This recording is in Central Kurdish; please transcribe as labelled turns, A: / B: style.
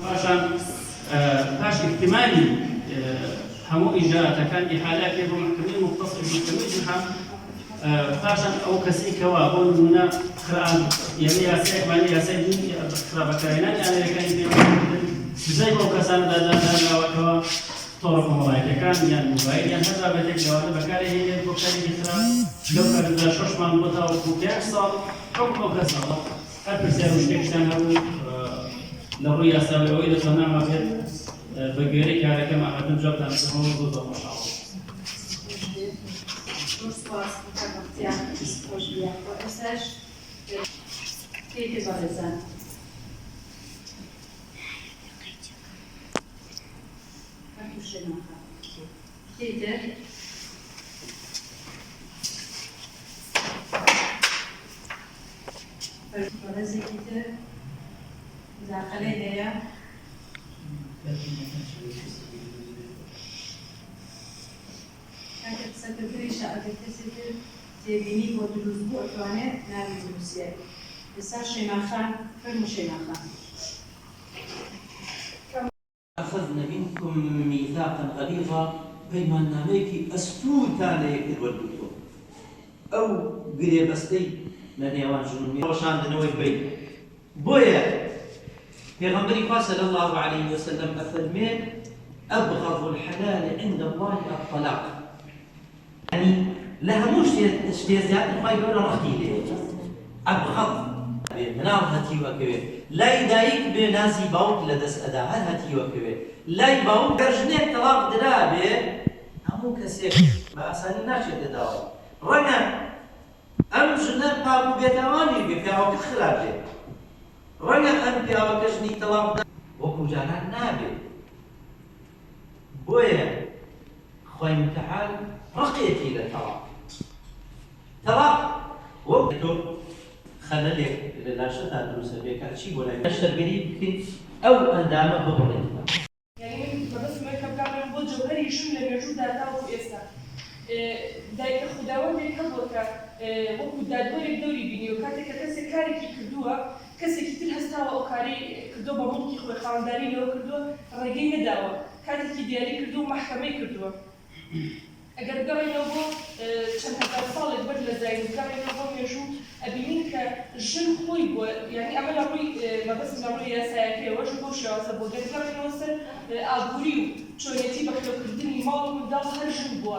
A: باش احتمالي همو إجراءات إحالات بۆ محکمەی مختص محکمەی جنحا پاشان ئەو کەسەی کەوا بۆ نمونە خران یعنی یاسایەکمانی یاسای خراپەکارهێنانی ئامێرەکانی پێوەستن سزای بۆ کەساندا دانراوەتەوە تۆڕە کۆمەڵایەتەکان یان موبایل یان هەر بابەتێک لەوانە بەکارهێنێت بۆ کارێکی خراپ لەو کاردا 6 مانگ بۆ تاوەکو 5 ساڵ حکم ئەو کەسەوە هەر پرسیار و شتێکشتان هەبوو لە ڕووی یاساوی ئەوەی دەتوانێت نامەکرد بە گوێرەی کارەکەم ئاهاتم جوابتان بدەمەوە زۆر خۆشحاڵم.
B: كانت سكرتيري شقة التسجيل تبيني ودروس بوطوانة نابي روسيا بسار شيما خان فرمو شيما خان
C: أخذنا منكم ميثاقا غليظا بيماناميك أستوتانا يكتب الدكتور أو قريبستي من يوان جنوبي روشان دنوي بيت بويا پیغمبری صلى الله عليه وسلم أفرمين أبغض الحلال عند الله الطلاق يعني لها مش اشتيازات ما يقولون رختي ليه أبغض منال هاتي وكوي لا يدايك بنازي باوك لدس أداء هاتي وكوي لا يباوك درجنة طلاق درابي همو كسيك ما أساني ناشي تداوي رنا أم جنة بابو بيتواني بفعوك خلابي رنا أم بياوكشني طلاق وكو جانا نابي بويا خوي متعال رقيتي للطلاق طلاق وقتو خلالك لا شتا دروس بك شيء ولا يشتر بريد او اندامه ببريد
D: يعني بس ما كان بود جوهري شو اللي موجود تاعو في اسا دايك خداوند يكبوكا وكو دادوري دوري بينيو كاتك كاسه كاري كي كدوا كاسه كتير هستاوا او كاري كدوا بملكي خو خانداري لو كدوا رجي نداوا كاتك كي ديالي كدوا محكمه كدوا اگر قري نوبو چند هزار سال بدل زين قري نوبو موجود ابينين كجن خوي بو يعني عمل روي ما بس نروي يا ساكي وجه بوش يا سبو قري نوصل ابوريو چونيتي بخلو كردني مال ودال هر جن بو